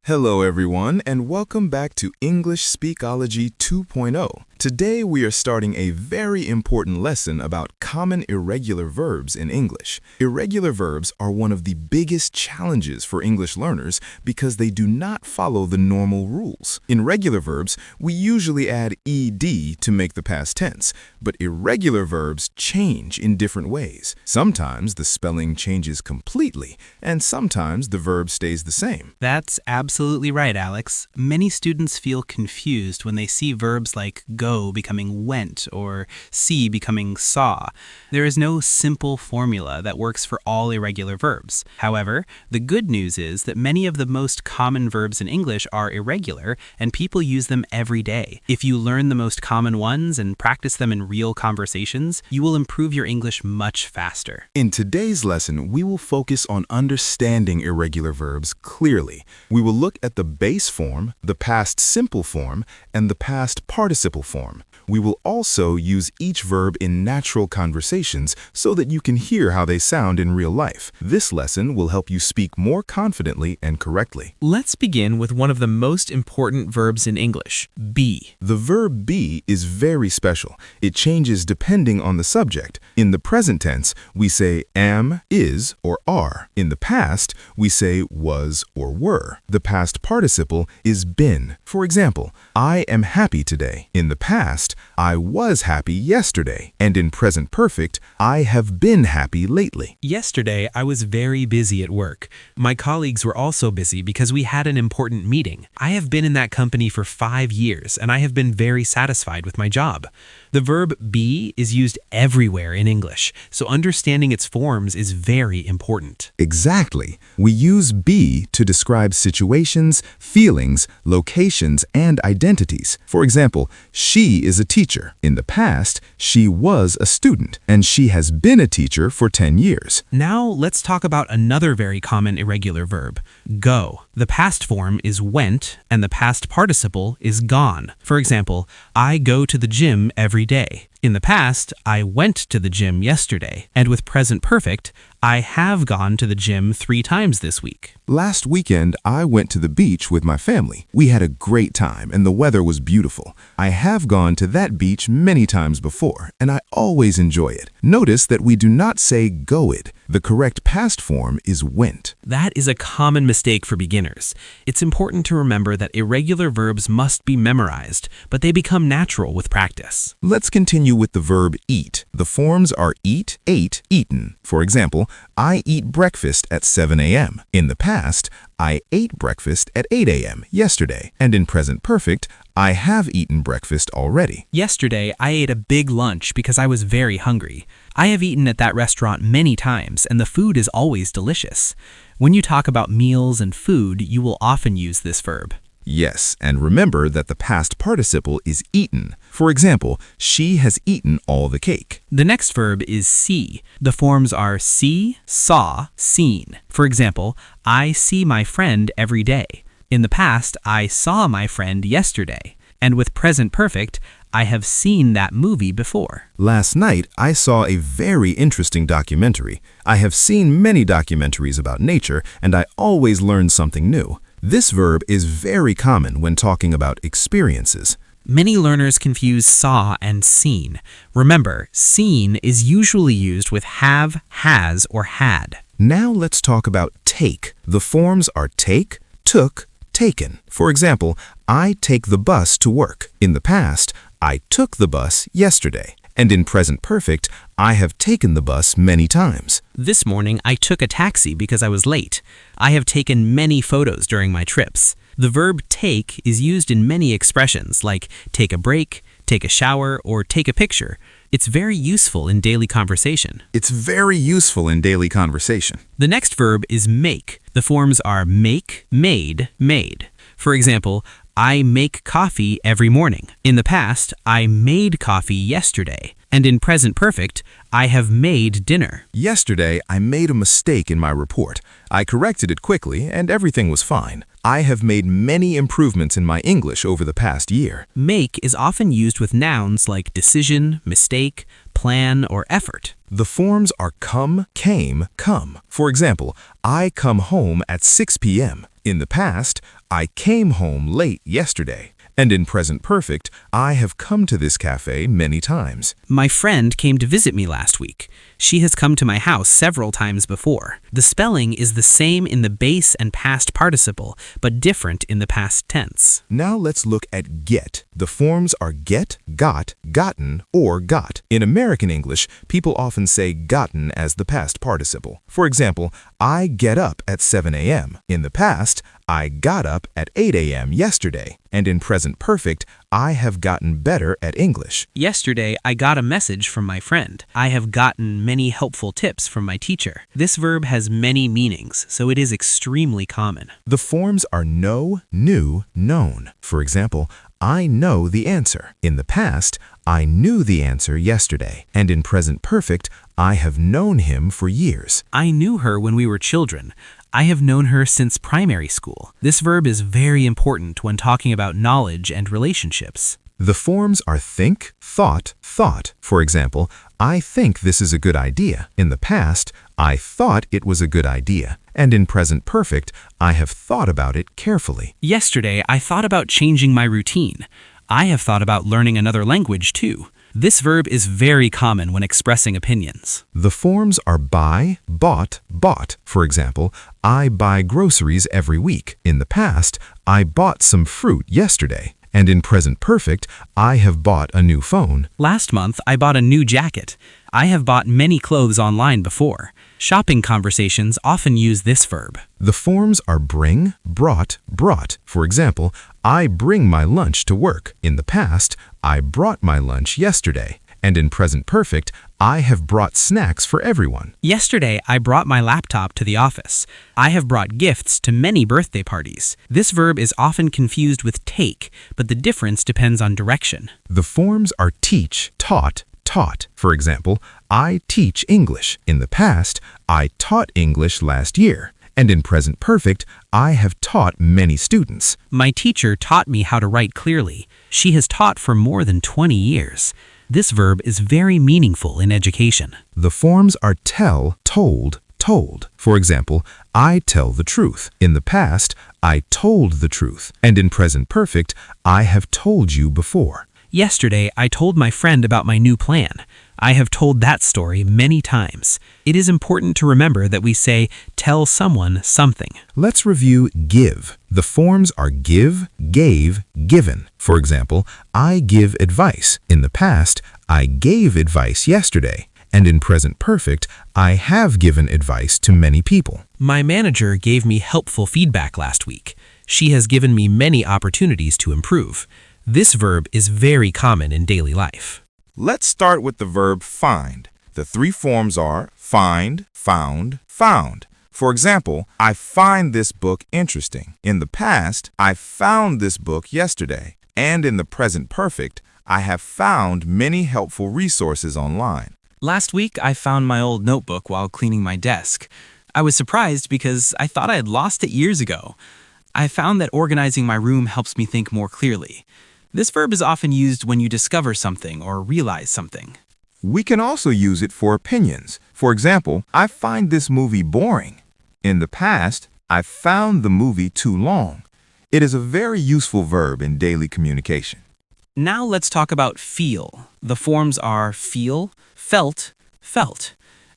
Hello everyone, and welcome back to English Speakology 2.0. Today we are starting a very important lesson about common irregular verbs in English. Irregular verbs are one of the biggest challenges for English learners because they do not follow the normal rules. In regular verbs, we usually add ed to make the past tense, but irregular verbs change in different ways. Sometimes the spelling changes completely, and sometimes the verb stays the same. That's absolutely right, Alex. Many students feel confused when they see verbs like go becoming went or see becoming saw. There is no simple formula that works for all irregular verbs. However, the good news is that many of the most common verbs in English are irregular and people use them every day. If you learn the most common ones and practice them in real conversations, you will improve your English much faster. In today's lesson, we will focus on understanding irregular verbs clearly. We will look at the base form, the past simple form, and the past participle form. We will also use each verb in natural conversations so that you can hear how they sound in real life. This lesson will help you speak more confidently and correctly. Let's begin with one of the most important verbs in English, be. The verb be is very special. It changes depending on the subject. In the present tense, we say am, is, or are. In the past, we say was or were. The past participle is been. For example, I am happy today. In the past, I was happy yesterday. And in present perfect, I have been happy lately. Yesterday, I was very busy at work. My colleagues were also busy because we had an important meeting. I have been in that company for 5 years, and I have been very satisfied with my job. The verb be is used everywhere in English, so understanding its forms is very important. Exactly. We use be to describe situations, feelings, locations, and identities. For example, she is a teacher. In the past, she was a student, and she has been a teacher for 10 years. Now let's talk about another very common irregular verb, go. The past form is went, and the past participle is gone. For example, I go to the gym every day. In the past, I went to the gym yesterday, and with present perfect, I have gone to the gym 3 times this week. Last weekend, I went to the beach with my family. We had a great time and the weather was beautiful. I have gone to that beach many times before, and I always enjoy it. Notice that we do not say goed. The correct past form is went. That is a common mistake for beginners. It's important to remember that irregular verbs must be memorized, but they become natural with practice. Let's continue with the verb eat. The forms are eat, ate, eaten. For example, I eat breakfast at 7 a.m. In the past, I ate breakfast at 8 a.m. yesterday. And in present perfect, I have eaten breakfast already. Yesterday, I ate a big lunch because I was very hungry. I have eaten at that restaurant many times, and the food is always delicious. When you talk about meals and food, you will often use this verb. Yes, and remember that the past participle is eaten. For example, she has eaten all the cake. The next verb is see. The forms are see, saw, seen. For example, I see my friend every day. In the past, I saw my friend yesterday. And with present perfect, I have seen that movie before. Last night, I saw a very interesting documentary. I have seen many documentaries about nature, and I always learn something new. This verb is very common when talking about experiences. Many learners confuse saw and seen. Remember, seen is usually used with have, has, or had. Now let's talk about take. The forms are take, took, taken. For example, I take the bus to work. In the past, I took the bus yesterday. And in present perfect, I have taken the bus many times. This morning, I took a taxi because I was late. I have taken many photos during my trips. The verb take is used in many expressions like take a break, take a shower, or take a picture. It's very useful in daily conversation. The next verb is make. The forms are make, made, made. For example, I make coffee every morning. In the past, I made coffee yesterday. And in present perfect, I have made dinner. Yesterday, I made a mistake in my report. I corrected it quickly and everything was fine. I have made many improvements in my English over the past year. Make is often used with nouns like decision, mistake, plan, or effort. The forms are come, came, come. For example, I come home at 6 p.m. In the past, I came home late yesterday. And in present perfect, I have come to this cafe many times. My friend came to visit me last week. She has come to my house several times before. The spelling is the same in the base and past participle, but different in the past tense. Now let's look at get. The forms are get, got, gotten, or got. In American English, people often say gotten as the past participle. For example, I get up at 7 a.m. In the past, I got up at 8 a.m. yesterday. And in present perfect, I have gotten better at English. Yesterday, I got a message from my friend. I have gotten many helpful tips from my teacher. This verb has many meanings, so it is extremely common. The forms are know, knew, known. For example, I know the answer. In the past, I knew the answer yesterday. And in present perfect, I have known him for years. I knew her when we were children. I have known her since primary school. This verb is very important when talking about knowledge and relationships. The forms are think, thought, thought. For example, I think this is a good idea. In the past, I thought it was a good idea. And in present perfect, I have thought about it carefully. Yesterday, I thought about changing my routine. I have thought about learning another language too. This verb is very common when expressing opinions. The forms are buy, bought, bought. For example, I buy groceries every week. In the past, I bought some fruit yesterday. And in present perfect, I have bought a new phone. Last month, I bought a new jacket. I have bought many clothes online before. Shopping conversations often use this verb. The forms are bring, brought, brought. For example, I bring my lunch to work. In the past, I brought my lunch yesterday. And in present perfect, I have brought snacks for everyone. Yesterday, I brought my laptop to the office. I have brought gifts to many birthday parties. This verb is often confused with take, but the difference depends on direction. The forms are teach, taught, taught. For example, I teach English. In the past, I taught English last year. And in present perfect, I have taught many students. My teacher taught me how to write clearly. She has taught for more than 20 years. This verb is very meaningful in education. The forms are tell, told, told. For example, I tell the truth. In the past, I told the truth. And in present perfect, I have told you before. Yesterday, I told my friend about my new plan. I have told that story many times. It is important to remember that we say, tell someone something. Let's review give. The forms are give, gave, given. For example, I give advice. In the past, I gave advice yesterday. And in present perfect, I have given advice to many people. My manager gave me helpful feedback last week. She has given me many opportunities to improve. This verb is very common in daily life. Let's start with the verb find. The three forms are find, found, found. For example, I find this book interesting. In the past, I found this book yesterday. And in the present perfect, I have found many helpful resources online. Last week, I found my old notebook while cleaning my desk. I was surprised because I thought I had lost it years ago. I found that organizing my room helps me think more clearly. This verb is often used when you discover something or realize something. We can also use it for opinions. For example, I find this movie boring. In the past, I found the movie too long. It is a very useful verb in daily communication. Now let's talk about feel. The forms are feel, felt, felt.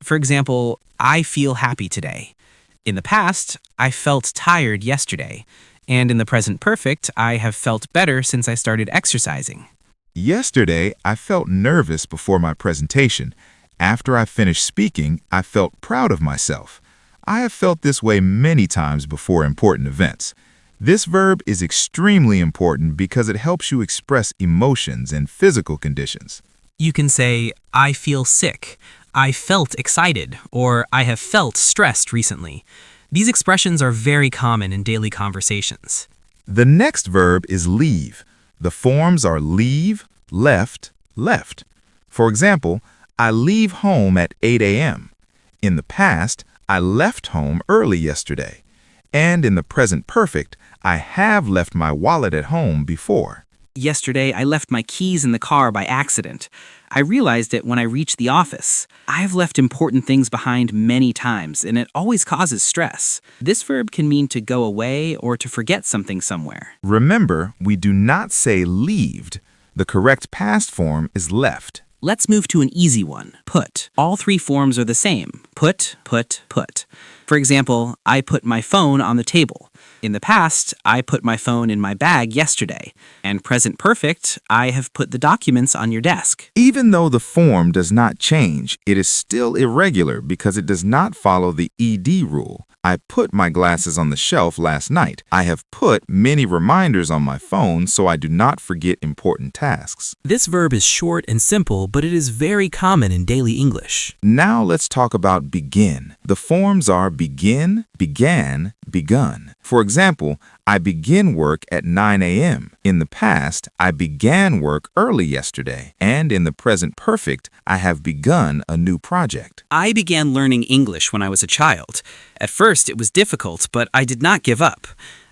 For example, I feel happy today. In the past, I felt tired yesterday. And in the present perfect, I have felt better since I started exercising. Yesterday, I felt nervous before my presentation. After I finished speaking, I felt proud of myself. I have felt this way many times before important events. This verb is extremely important because it helps you express emotions and physical conditions. You can say, I feel sick, I felt excited, or I have felt stressed recently. These expressions are very common in daily conversations. The next verb is leave. The forms are leave, left, left. For example, I leave home at 8 a.m. In the past, I left home early yesterday. And in the present perfect, I have left my wallet at home before. Yesterday, I left my keys in the car by accident. I realized it when I reached the office. I've left important things behind many times, and it always causes stress. This verb can mean to go away or to forget something somewhere. Remember, we do not say leaved. The correct past form is left. Let's move to an easy one, put. All three forms are the same, put, put, put. For example, I put my phone on the table. In the past, I put my phone in my bag yesterday. And present perfect, I have put the documents on your desk. Even though the form does not change, it is still irregular because it does not follow the ED rule. I put my glasses on the shelf last night. I have put many reminders on my phone so I do not forget important tasks. This verb is short and simple, but it is very common in daily English. Now let's talk about begin. The forms are begin, began, begun. For example, I begin work at 9 a.m. In the past, I began work early yesterday. And in the present perfect, I have begun a new project. I began learning English when I was a child. At first, it was difficult, but I did not give up.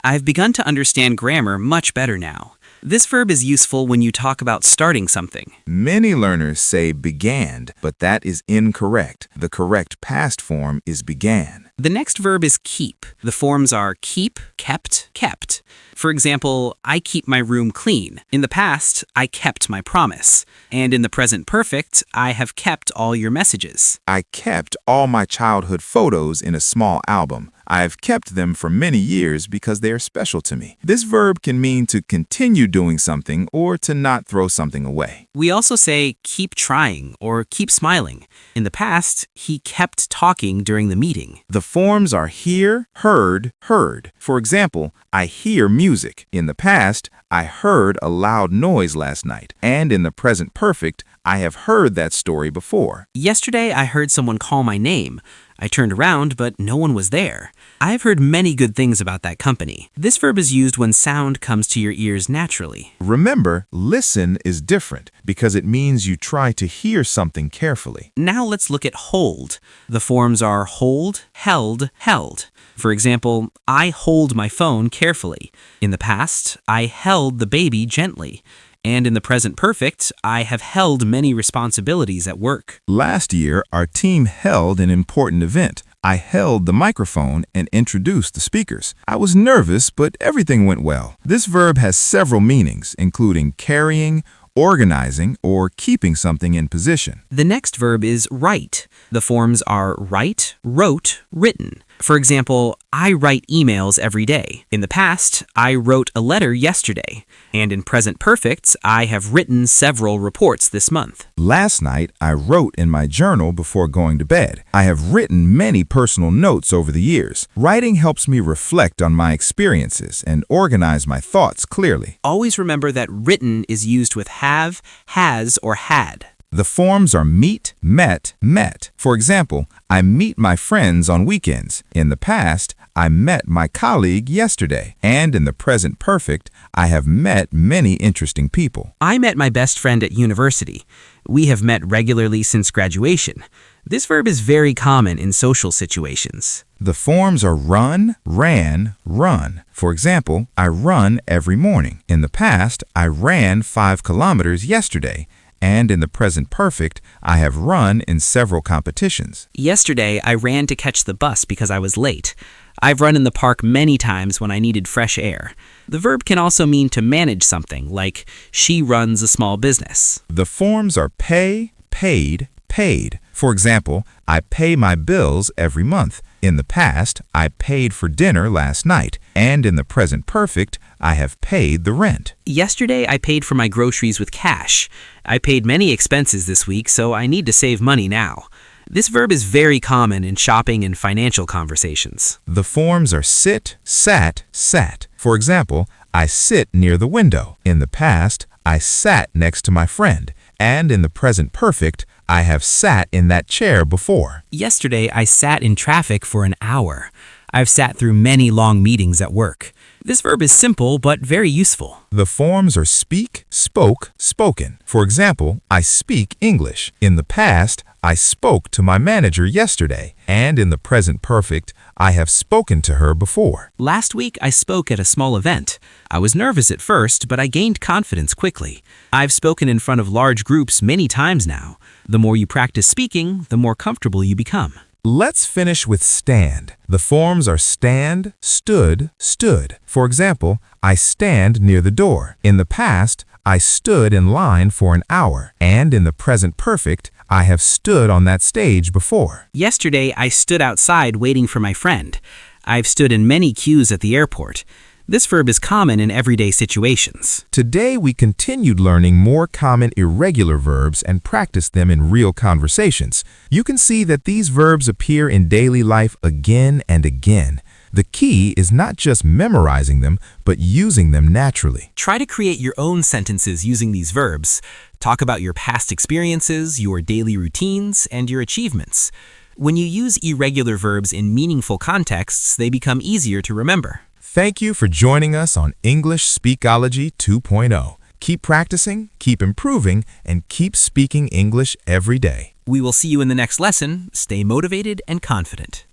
I've begun to understand grammar much better now. This verb is useful when you talk about starting something. Many learners say began, but that is incorrect. The correct past form is began. The next verb is keep. The forms are keep, kept, kept. For example, I keep my room clean. In the past, I kept my promise. And in the present perfect, I have kept all your messages. I kept all my childhood photos in a small album. I have kept them for many years because they are special to me. This verb can mean to continue doing something or to not throw something away. We also say keep trying or keep smiling. In the past, he kept talking during the meeting. The forms are hear, heard, heard. For example, I hear music. In the past, I heard a loud noise last night. And in the present perfect, I have heard that story before. Yesterday, I heard someone call my name. I turned around, but no one was there. I've heard many good things about that company. This verb is used when sound comes to your ears naturally. Remember, listen is different because it means you try to hear something carefully. Now let's look at hold. The forms are hold, held, held. For example, I hold my phone carefully. In the past, I held the baby gently. And in the present perfect, I have held many responsibilities at work. Last year, our team held an important event. I held the microphone and introduced the speakers. I was nervous, but everything went well. This verb has several meanings, including carrying, organizing, or keeping something in position. The next verb is write. The forms are write, wrote, written. For example, I write emails every day. In the past, I wrote a letter yesterday. And in present perfect, I have written several reports this month. Last night, I wrote in my journal before going to bed. I have written many personal notes over the years. Writing helps me reflect on my experiences and organize my thoughts clearly. Always remember that written is used with have, has, or had. The forms are meet, met, met. For example, I meet my friends on weekends. In the past, I met my colleague yesterday. And in the present perfect, I have met many interesting people. I met my best friend at university. We have met regularly since graduation. This verb is very common in social situations. The forms are run, ran, run. For example, I run every morning. In the past, I ran 5 kilometers yesterday. And in the present perfect, I have run in several competitions. Yesterday, I ran to catch the bus because I was late. I've run in the park many times when I needed fresh air. The verb can also mean to manage something, like she runs a small business. The forms are pay, paid, paid. For example, I pay my bills every month. In the past, I paid for dinner last night. And in the present perfect, I have paid the rent. Yesterday, I paid for my groceries with cash. I paid many expenses this week, so I need to save money now. This verb is very common in shopping and financial conversations. The forms are sit, sat, sat. For example, I sit near the window. In the past, I sat next to my friend. And in the present perfect, I have sat in that chair before. Yesterday, I sat in traffic for an hour. I've sat through many long meetings at work. This verb is simple but very useful. The forms are speak, spoke, spoken. For example, I speak English. In the past, I spoke to my manager yesterday. And in the present perfect, I have spoken to her before. Last week, I spoke at a small event. I was nervous at first, but I gained confidence quickly. I've spoken in front of large groups many times now. The more you practice speaking, the more comfortable you become. Let's finish with stand. The forms are stand, stood, stood. For example, I stand near the door. In the past, I stood in line for an hour. And in the present perfect, I have stood on that stage before. Yesterday, I stood outside waiting for my friend. I've stood in many queues at the airport. This verb is common in everyday situations. Today, we continued learning more common irregular verbs and practiced them in real conversations. You can see that these verbs appear in daily life again and again. The key is not just memorizing them, but using them naturally. Try to create your own sentences using these verbs. Talk about your past experiences, your daily routines, and your achievements. When you use irregular verbs in meaningful contexts, they become easier to remember. Thank you for joining us on English Speakology 2.0. Keep practicing, keep improving, and keep speaking English every day. We will see you in the next lesson. Stay motivated and confident.